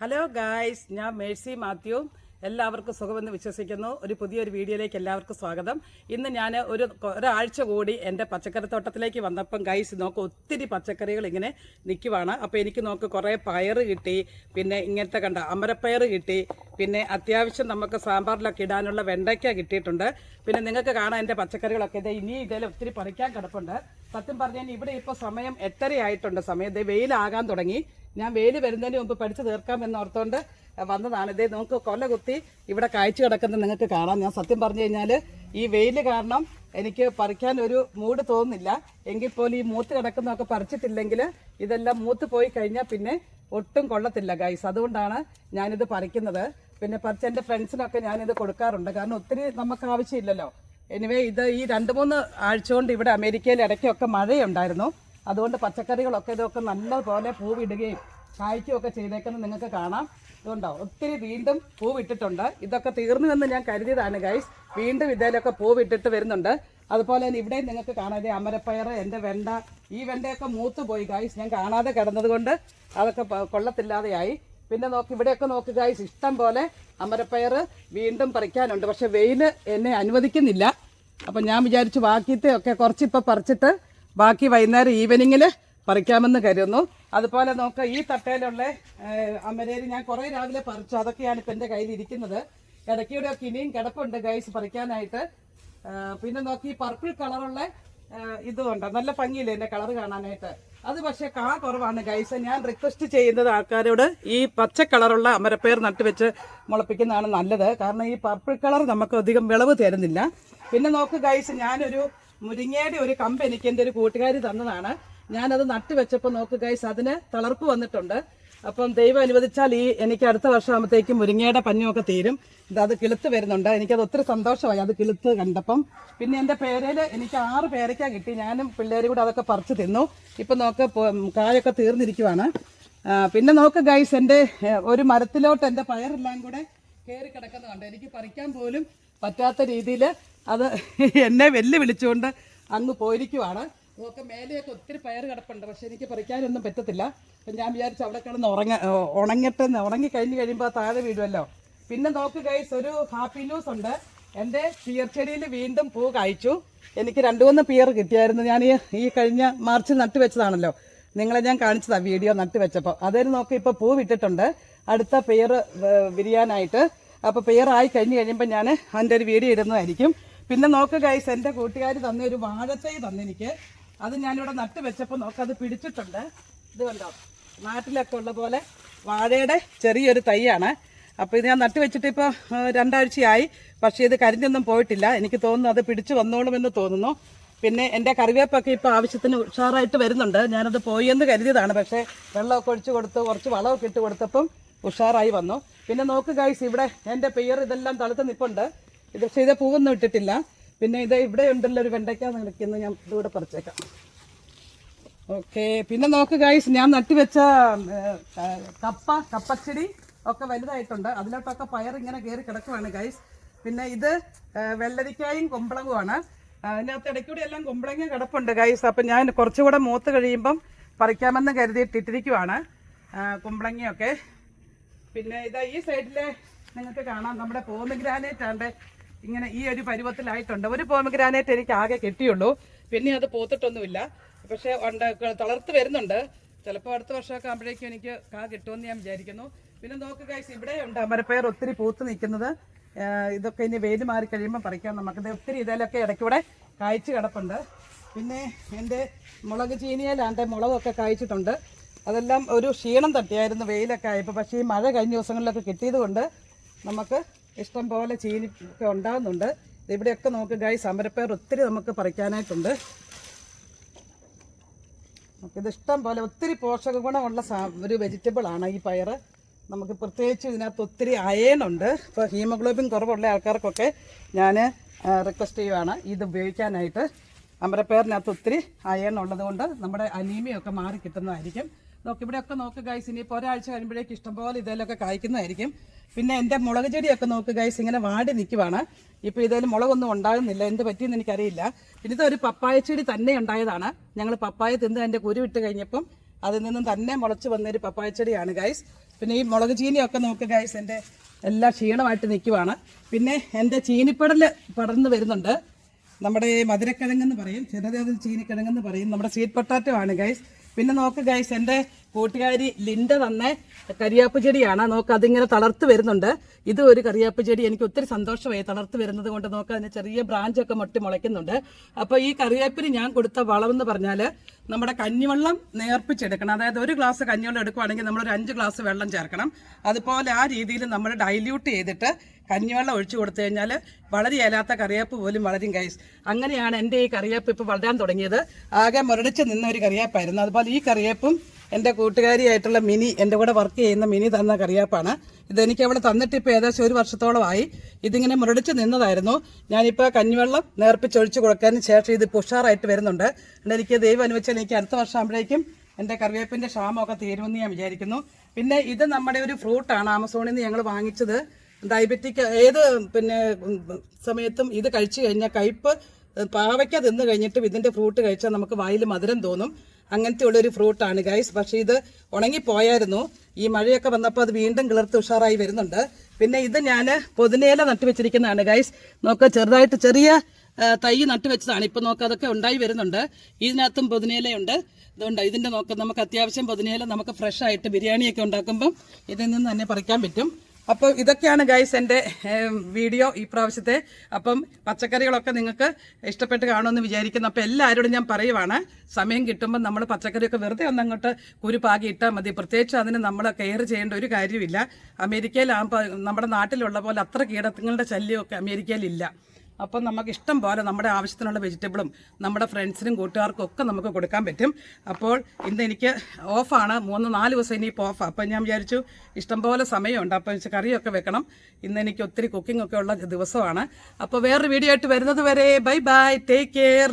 Hello guys, ഞാൻ Mercy Mathew. എല്ലാവർക്കും സുഖമെന്ന് വിശ്വസിക്കുന്നു. ഒരു പുതിയൊരു വീഡിയോയിലേക്ക് എല്ലാവർക്കും സ്വാഗതം. ഇന്ന് ഞാൻ ഒരാഴ്ച കൂടി എൻ്റെ പച്ചക്കറിത്തോട്ടത്തിലേക്ക് വന്നപ്പം ഗൈസ് ഒത്തിരി പച്ചക്കറികൾ ഇങ്ങനെ നിൽക്കുവാണ്. അപ്പോൾ എനിക്ക് കുറേ പയർ കിട്ടി, പിന്നെ ഇങ്ങനത്തെ അമരപ്പയർ കിട്ടി, പിന്നെ അത്യാവശ്യം നമുക്ക് സാമ്പാറിലൊക്കെ ഇടാനുള്ള വെണ്ടയ്ക്ക കിട്ടിയിട്ടുണ്ട്. പിന്നെ നിങ്ങൾക്ക് കാണാൻ എൻ്റെ പച്ചക്കറികളൊക്കെ ഇനി ഇതിൽ ഒത്തിരി പറിക്കാൻ കിടപ്പുണ്ട്. സത്യം പറഞ്ഞാൽ ഇവിടെ ഇപ്പോൾ സമയം 8:30 ആയിട്ടുണ്ട്. സമയം വെയിലാകാൻ തുടങ്ങി. ഞാൻ വെയിൽ വരുന്നതിന് മുമ്പ് പഠിച്ചു തീർക്കാമെന്ന് ഓർത്തുകൊണ്ട് വന്നതാണ്. ഇതേ നമുക്ക് കൊല കുത്തി ഇവിടെ കാഴ്ച കിടക്കുന്നത് നിങ്ങൾക്ക് കാണാം. ഞാൻ സത്യം പറഞ്ഞു കഴിഞ്ഞാൽ ഈ വെയിൽ കാരണം എനിക്ക് പറിക്കാൻ ഒരു മൂഡ് തോന്നുന്നില്ല. എങ്കിൽ പോലും ഈ മൂത്ത് കിടക്കുന്നതൊക്കെ പറിച്ചിട്ടില്ലെങ്കിൽ ഇതെല്ലാം മൂത്ത് പോയി കഴിഞ്ഞാൽ പിന്നെ ഒട്ടും കൊള്ളത്തില്ല ഗൈസ്. അതുകൊണ്ടാണ് ഞാനിത് പറിക്കുന്നത്. പിന്നെ പറിച്ച് എൻ്റെ ഫ്രണ്ട്സിനൊക്കെ ഞാനിത് കൊടുക്കാറുണ്ട്. കാരണം ഒത്തിരി നമുക്ക് ആവശ്യമില്ലല്ലോ. എനിവേ ഇത് ഈ 2-3 ആഴ്ച കൊണ്ട് ഇവിടെ അമേരിക്കയിൽ ഇടയ്ക്കൊക്കെ മഴയുണ്ടായിരുന്നു. അതുകൊണ്ട് പച്ചക്കറികളൊക്കെ ഇതൊക്കെ നല്ലപോലെ പൂവിടുകയും കായ്ക്കുകയൊക്കെ ചെയ്തേക്കുന്നത് നിങ്ങൾക്ക് കാണാം. ഇതുകൊണ്ടോ ഒത്തിരി വീണ്ടും പൂവിട്ടിട്ടുണ്ട്. ഇതൊക്കെ തീർന്നുവെന്ന് ഞാൻ കരുതിയതാണ് ഗൈസ്. വീണ്ടും ഇതിലൊക്കെ പൂവിട്ടിട്ട് വരുന്നുണ്ട്. അതുപോലെ തന്നെ ഇവിടെയും നിങ്ങൾക്ക് കാണാതെ അമരപ്പയർ, എൻ്റെ വെണ്ട, ഈ വെണ്ടയൊക്കെ മൂത്ത് പോയി ഗൈസ്. ഞാൻ കാണാതെ കിടന്നത് കൊണ്ട് അതൊക്കെ കൊള്ളത്തില്ലാതെയായി. പിന്നെ ഇവിടെയൊക്കെ നോക്ക് ഗൈസ്, ഇഷ്ടം പോലെ അമരപ്പയർ വീണ്ടും പറിക്കാനുണ്ട്. പക്ഷെ വെയിൽ എന്നെ അനുവദിക്കുന്നില്ല. അപ്പം ഞാൻ വിചാരിച്ചു ബാക്കിയത്തെ ഒക്കെ കുറച്ചിപ്പോൾ പറിച്ചിട്ട് ബാക്കി വൈകുന്നേരം ഈവനിങ്ങിൽ പറിക്കാമെന്ന് കരുതുന്നു. അതുപോലെ ഈ തട്ടയിലുള്ള അമരേരി ഞാൻ കുറേ രാവിലെ പറിച്ചു. അതൊക്കെയാണ് ഇപ്പം എൻ്റെ കയ്യിലിരിക്കുന്നത്. ഇടയ്ക്കൂടെയൊക്കെ ഇനിയും കിടപ്പുണ്ട് ഗൈസ് പറിക്കാനായിട്ട്. പിന്നെ ഈ പർപ്പിൾ കളറുള്ള ഇതുകൊണ്ട് നല്ല ഭംഗിയില്ലേ എൻ്റെ കളർ കാണാനായിട്ട്. അത് പക്ഷേ കുറവാണ് ഗൈസ്. ഞാൻ റിക്വസ്റ്റ് ചെയ്യുന്നത് ആൾക്കാരോട് ഈ പച്ച കളറുള്ള അമരപ്പയർ നട്ടുവെച്ച് മുളപ്പിക്കുന്നതാണ് നല്ലത്. കാരണം ഈ പർപ്പിൾ കളർ നമുക്ക് അധികം വിളവ് തരുന്നില്ല. പിന്നെ ഗൈസ്, ഞാനൊരു മുരിങ്ങയുടെ ഒരു കമ്പ് എനിക്ക് എൻ്റെ ഒരു കൂട്ടുകാരി തന്നതാണ്. ഞാനത് നട്ടുവെച്ചപ്പോൾ ഗൈസ്, അതിന് തളർപ്പ് വന്നിട്ടുണ്ട്. അപ്പം ദൈവം അനുവദിച്ചാൽ എനിക്ക് അടുത്ത വർഷമാകുമ്പോഴത്തേക്കും മുരിങ്ങയുടെ പഞ്ഞുമൊക്കെ തീരും. അത് കിളുത്ത് വരുന്നുണ്ട്. എനിക്കത് ഒത്തിരി സന്തോഷമായി അത് കിളുത്ത് കണ്ടപ്പം. പിന്നെ എൻ്റെ പേരയിൽ എനിക്ക് 6 പേരയ്ക്ക കിട്ടി. ഞാനും പിള്ളേരും കൂടെ അതൊക്കെ പറിച്ച് തിന്നു. ഇപ്പം കായൊക്കെ തീർന്നിരിക്കുവാണ്. പിന്നെ ഗൈസ്, എൻ്റെ ഒരു മരത്തിലോട്ട് എൻ്റെ പയറെല്ലാം കൂടെ കയറി കിടക്കുന്നതുണ്ട്. എനിക്ക് പറിക്കാൻ പോലും പറ്റാത്ത രീതിയിൽ അത് എന്നെ വെല്ലുവിളിച്ചുകൊണ്ട് അങ്ങ് പോയിരിക്കുവാണ്. മേലെയൊക്കെ ഒത്തിരി പയർ കിടപ്പുണ്ട്. പക്ഷെ എനിക്ക് പറിക്കാനൊന്നും പറ്റത്തില്ല. അപ്പം ഞാൻ വിചാരിച്ചു അവിടെ കിടന്ന് ഉണങ്ങി കഴിയുമ്പോൾ താഴെ വീഴുമല്ലോ. പിന്നെ ഗൈസ്, ഒരു ഹാപ്പി ന്യൂസ് ഉണ്ട്. എൻ്റെ പിയർ ചെടിയിൽ വീണ്ടും പൂ കായ്ച്ചു. എനിക്ക് 2-3 പിയർ കിട്ടിയായിരുന്നു. ഞാൻ ഈ കഴിഞ്ഞ മാർച്ചിൽ നട്ടുവെച്ചതാണല്ലോ, നിങ്ങളെ ഞാൻ കാണിച്ചതാണ് വീഡിയോ നട്ടുവെച്ചപ്പോൾ. അതിന് ഇപ്പോൾ പൂ വിട്ടിട്ടുണ്ട് അടുത്ത പിയർ വിരിയാനായിട്ട്. അപ്പോൾ പിയറായി കഴിയുമ്പോൾ ഞാൻ അതിൻ്റെ ഒരു വീഡിയോ ഇടുന്നതായിരിക്കും. പിന്നെ ഗൈസ്, എൻ്റെ കൂട്ടുകാർ തന്ന ഒരു വാഴത്തൈ തന്നെനിക്ക്. അത് ഞാനിവിടെ നട്ടുവെച്ചപ്പോൾ അത് പിടിച്ചിട്ടുണ്ട്. ഇത് കണ്ടോ, നാട്ടിലൊക്കെ ഉള്ള പോലെ വാഴയുടെ ചെറിയൊരു തൈയാണ്. അപ്പോൾ ഇത് ഞാൻ നട്ടുവെച്ചിട്ട് ഇപ്പോൾ 2 ആഴ്ചയായി. പക്ഷേ ഇത് കരിഞ്ഞൊന്നും പോയിട്ടില്ല. എനിക്ക് തോന്നുന്നു അത് പിടിച്ചു വന്നോളുമെന്ന് തോന്നുന്നു. പിന്നെ എൻ്റെ കറിവേപ്പൊക്കെ ഇപ്പോൾ ആവശ്യത്തിന് ഉഷാറായിട്ട് വരുന്നുണ്ട്. ഞാനത് പോയെന്ന് കരുതിയതാണ്. പക്ഷേ വെള്ളമൊക്കെ ഒഴിച്ച് കൊടുത്ത് കുറച്ച് വളമൊക്കെ ഇട്ട് കൊടുത്തപ്പം ഉഷാറായി വന്നു. പിന്നെ ഗൈസ്, ഇവിടെ എൻ്റെ പെയർ ഇതെല്ലാം തളുത്ത് നിൽപ്പുണ്ട്. പക്ഷേ ഇത് പൂവൊന്നും ഇട്ടിട്ടില്ല. പിന്നെ ഇവിടെ ഉണ്ടല്ലോ ഒരു വെണ്ടയ്ക്ക നിൽക്കുന്നു. ഞാൻ ഇതുകൂടെ പറിച്ചേക്കാം. ഓക്കെ. പിന്നെ ഗൈസ്, ഞാൻ നട്ടുവെച്ച കപ്പച്ചെടി ഒക്കെ വലുതായിട്ടുണ്ട്. അതിലോട്ടൊക്കെ പയർ ഇങ്ങനെ കയറി കിടക്കുവാണ് ഗൈസ്. പിന്നെ ഇത് വെള്ളരിക്കായും കുമ്പളങ്ങുമാണ്. അതിനകത്ത് ഇടയ്ക്കൂടെ എല്ലാം കുമ്പളങ്ങ കിടപ്പുണ്ട് ഗൈസ്. അപ്പം ഞാൻ കുറച്ചുകൂടെ മൂത്ത് കഴിയുമ്പം പറിക്കാമെന്ന് കരുതിയിട്ടിരിക്കുവാണ് കുമ്പളങ്ങയൊക്കെ. പിന്നെ ഈ സൈഡിലെ നിങ്ങൾക്ക് കാണാം, നമ്മുടെ പോമഗ്രാനേറ്റ് ആണ്ട് ഇങ്ങനെ ഈ ഒരു പരുവത്തിലായിട്ടുണ്ട്. ഒരു പോമഗ്രാനേറ്റ് എനിക്ക് ആകെ കിട്ടിയുള്ളൂ. പിന്നെ അത് പോത്തിട്ടൊന്നുമില്ല. പക്ഷേ തളർത്ത് വരുന്നുണ്ട്. ചിലപ്പോൾ അടുത്ത വർഷമൊക്കെ ആകുമ്പോഴേക്കും എനിക്ക് കിട്ടുമെന്ന് ഞാൻ വിചാരിക്കുന്നു. പിന്നെ ഗൈസ്, ഇവിടെ ഉണ്ട് അമരപ്പയർ ഒത്തിരി പൂത്ത് നിൽക്കുന്നത്. ഇതൊക്കെ ഇനി വെയിൽ മാറി കഴിയുമ്പോൾ പറിക്കാം. നമുക്കിത് ഒത്തിരി ഇതിലൊക്കെ ഇടയ്ക്കൂടെ കായ്ച്ച് കിടപ്പുണ്ട്. പിന്നെ എൻ്റെ മുളക് ചീനിയിലാണ്ട് മുളകൊക്കെ കായ്ച്ചിട്ടുണ്ട്. അതെല്ലാം ഒരു ക്ഷീണം തട്ടിയായിരുന്നു വെയിലൊക്കെ ആയപ്പോൾ. പക്ഷേ ഈ മഴ കഴിഞ്ഞ ദിവസങ്ങളിലൊക്കെ കിട്ടിയത് കൊണ്ട് നമുക്ക് ഇഷ്ടം പോലെ ചീനിയൊക്കെ ഉണ്ടാകുന്നുണ്ട്. ഇവിടെയൊക്കെ ഗൈസ്, അമരപ്പയർ ഒത്തിരി നമുക്ക് പറിക്കാനായിട്ടുണ്ട്. നമുക്കിത് ഇഷ്ടം പോലെ ഒത്തിരി പോഷക ഗുണമുള്ള ഒരു വെജിറ്റബിളാണ് ഈ പയർ. നമുക്ക് പ്രത്യേകിച്ച് ഇതിനകത്ത് ഒത്തിരി അയണുണ്ട്. ഇപ്പോൾ ഹീമോഗ്ലോബിൻ കുറവുള്ള ആൾക്കാർക്കൊക്കെ ഞാൻ റിക്വസ്റ്റ് ചെയ്യുവാണ് ഇത് ഉപയോഗിക്കാനായിട്ട്. അമരപ്പയറിനകത്ത് ഒത്തിരി അയൺ ഉള്ളത് കൊണ്ട് നമ്മുടെ അനീമിയൊക്കെ മാറി കിട്ടുന്നതായിരിക്കും. ഇവിടെയൊക്കെ ഗൈസ്, ഇനിയിപ്പോൾ ഒരാഴ്ച കഴിയുമ്പോഴേക്ക് ഇഷ്ടംപോലെ ഇതിലൊക്കെ കായ്ക്കുന്നതായിരിക്കും. പിന്നെ എൻ്റെ മുളക് ചെടിയൊക്കെ ഗൈസ്, ഇങ്ങനെ വാടി നിൽക്കുവാണ്. ഇപ്പോൾ ഇതിൽ മുളകൊന്നും ഉണ്ടാകുന്നില്ല. എന്ത് പറ്റിയെന്ന് എനിക്കറിയില്ല. പിന്നെ ഇതൊരു പപ്പായ ചെടി തന്നെ ഉണ്ടായതാണ്. ഞങ്ങൾ പപ്പായ തിന്ന് അതിൻ്റെ കുരു ഇട്ട് കഴിഞ്ഞപ്പം അതിൽ നിന്നും തന്നെ മുളച്ച് വന്നൊരു പപ്പായ ചെടിയാണ് ഗൈസ്. പിന്നെ ഈ മുളക് ചീനിയൊക്കെ നോക്ക് ഗൈസ്, എൻ്റെ എല്ലാം ക്ഷീണമായിട്ട് നിൽക്കുവാണ്. പിന്നെ എൻ്റെ ചീനിപ്പടൽ പടർന്ന് വരുന്നുണ്ട്. നമ്മുടെ മധുരക്കിഴങ്ങെന്ന് പറയും, ചെറുതേത് ചീനിക്കിഴങ്ങെന്ന് പറയും. നമ്മുടെ സ്വീറ്റ് പൊട്ടാറ്റോ ആണ് ഗൈസ്. പിന്നെ നോക്ക് ഗൈസ്, എൻ്റെ കൂട്ടുകാരി ലിൻഡ തന്നെ കരിയാപ്പ് ചെടിയാണ്. നോക്ക് അതിങ്ങനെ തളർത്ത് വരുന്നുണ്ട്. ഇത് ഒരു കരിയാപ്പ് ചെടി. എനിക്ക് ഒത്തിരി സന്തോഷമായി തളർത്ത് വരുന്നത് കൊണ്ട്. നോക്ക് അതിന് ചെറിയ ബ്രാഞ്ചൊക്കെ മുളയ്ക്കുന്നുണ്ട്. അപ്പോൾ ഈ കറിവേപ്പിന് ഞാൻ കൊടുത്ത വളമെന്ന് പറഞ്ഞാൽ നമ്മുടെ കഞ്ഞിവെള്ളം നേർപ്പിച്ചെടുക്കണം. അതായത് ഒരു ഗ്ലാസ് കഞ്ഞിവെള്ളം എടുക്കുവാണെങ്കിൽ നമ്മളൊരു 5 ഗ്ലാസ് വെള്ളം ചേർക്കണം. അതുപോലെ ആ രീതിയിൽ നമ്മൾ ഡൈല്യൂട്ട് ചെയ്തിട്ട് കഞ്ഞിവെള്ളം ഒഴിച്ചു കൊടുത്തു കഴിഞ്ഞാൽ വളരെ ഇല്ലാത്ത കറിവേപ്പ് പോലും വളരും ഗൈസ്. അങ്ങനെയാണ് എൻ്റെ ഈ കറിവേപ്പ് ഇപ്പോൾ വളരാൻ തുടങ്ങിയത്. ആകെ മുരടിച്ച് നിന്ന ഒരു കറിവേപ്പായിരുന്നു. അതുപോലെ ഈ കറിവേപ്പും എൻ്റെ കൂട്ടുകാരിയായിട്ടുള്ള മിനി, എൻ്റെ കൂടെ വർക്ക് ചെയ്യുന്ന മിനി തന്ന കറിവേപ്പാണ്. ഇതെനിക്ക് അവിടെ തന്നിട്ട് ഇപ്പോൾ ഏകദേശം 1 വർഷത്തോളമായി. ഇതിങ്ങനെ മുരടിച്ച് നിന്നതായിരുന്നു. ഞാനിപ്പോൾ കഞ്ഞിവെള്ളം നേർപ്പിച്ചൊഴിച്ച് കൊടുക്കാനും ശേഷം ഇത് ഉഷാറായിട്ട് വരുന്നുണ്ട്. എനിക്ക് ദൈവം അനുവദിച്ചാൽ എനിക്ക് അടുത്ത വർഷം ആകുമ്പോഴേക്കും എൻ്റെ കറിവേപ്പിൻ്റെ ക്ഷാമമൊക്കെ തീരുമെന്ന് ഞാൻ വിചാരിക്കുന്നു. പിന്നെ ഇത് നമ്മുടെ ഒരു ഫ്രൂട്ടാണ്, ആമസോണിൽ നിന്ന് ഞങ്ങൾ വാങ്ങിച്ചത്. ഡയബറ്റിക് ഏത് പിന്നെ സമയത്തും ഇത് കഴിച്ചു കഴിഞ്ഞാൽ കയ്പ്പ്, പാവയ്ക്ക തിന്ന് കഴിഞ്ഞിട്ടും ഇതിൻ്റെ ഫ്രൂട്ട് കഴിച്ചാൽ നമുക്ക് വായിൽ മധുരം തോന്നും. അങ്ങനത്തെ ഉള്ളൊരു ഫ്രൂട്ടാണ് ഗൈസ്. പക്ഷേ ഇത് ഉണങ്ങിപ്പോയായിരുന്നു. ഈ മഴയൊക്കെ വന്നപ്പോൾ അത് വീണ്ടും കിളിർത്ത് ഉഷാറായി വരുന്നുണ്ട്. പിന്നെ ഇത് ഞാൻ പൊതിനയില നട്ടുവെച്ചിരിക്കുന്നതാണ് ഗൈസ്. നോക്കുക, ചെറുതായിട്ട് ചെറിയ തൈ നട്ടുവെച്ചതാണ്. ഇപ്പം നോക്കുക അതൊക്കെ ഉണ്ടായി വരുന്നുണ്ട്. ഇതിനകത്തും പൊതിനയിലയുണ്ട്. അതുകൊണ്ട് ഇതിൻ്റെ നോക്കുക, നമുക്ക് അത്യാവശ്യം പൊതിനയില നമുക്ക് ഫ്രഷ് ആയിട്ട് ബിരിയാണിയൊക്കെ ഉണ്ടാക്കുമ്പം ഇതിൽ നിന്ന് തന്നെ പറിക്കാൻ പറ്റും. അപ്പോൾ ഇതൊക്കെയാണ് ഗൈസ് എൻ്റെ വീഡിയോ ഈ പ്രാവശ്യത്തെ. അപ്പം പച്ചക്കറികളൊക്കെ നിങ്ങൾക്ക് ഇഷ്ടപ്പെട്ട് കാണുമെന്ന് വിചാരിക്കുന്നു. അപ്പോൾ എല്ലാവരോടും ഞാൻ പറയുവാണ്, സമയം കിട്ടുമ്പോൾ നമ്മൾ പച്ചക്കറിയൊക്കെ വെറുതെ ഒന്നങ്ങോട്ട് കുരുപ്പാക്കി ഇട്ടാൽ മതി. പ്രത്യേകിച്ച് അതിന് നമ്മൾ കെയർ ചെയ്യേണ്ട ഒരു കാര്യമില്ല. അമേരിക്കയിലാകുമ്പോൾ നമ്മുടെ നാട്ടിലുള്ള പോലെ അത്ര കീടങ്ങളുടെ ശല്യമൊക്കെ അമേരിക്കയിലില്ല. അപ്പം നമുക്ക് ഇഷ്ടം പോലെ നമ്മുടെ ആവശ്യത്തിനുള്ള വെജിറ്റബിളും നമ്മുടെ ഫ്രണ്ട്സിനും കൂട്ടുകാർക്കും ഒക്കെ നമുക്ക് കൊടുക്കാൻ പറ്റും. അപ്പോൾ ഇന്ന് എനിക്ക് ഓഫാണ്, 3-4 ദിവസം ഇനിയിപ്പോൾ ഓഫാണ്. അപ്പം ഞാൻ വിചാരിച്ചു ഇഷ്ടംപോലെ സമയമുണ്ട്, അപ്പം കറിയൊക്കെ വെക്കണം. ഇന്ന് എനിക്ക് ഒത്തിരി കുക്കിംഗ് ഒക്കെ ഉള്ള ദിവസമാണ്. അപ്പോൾ വേറൊരു വീഡിയോ ആയിട്ട് വരുന്നത് വരെ ബൈ ബൈ, ടേക്ക് കെയർ.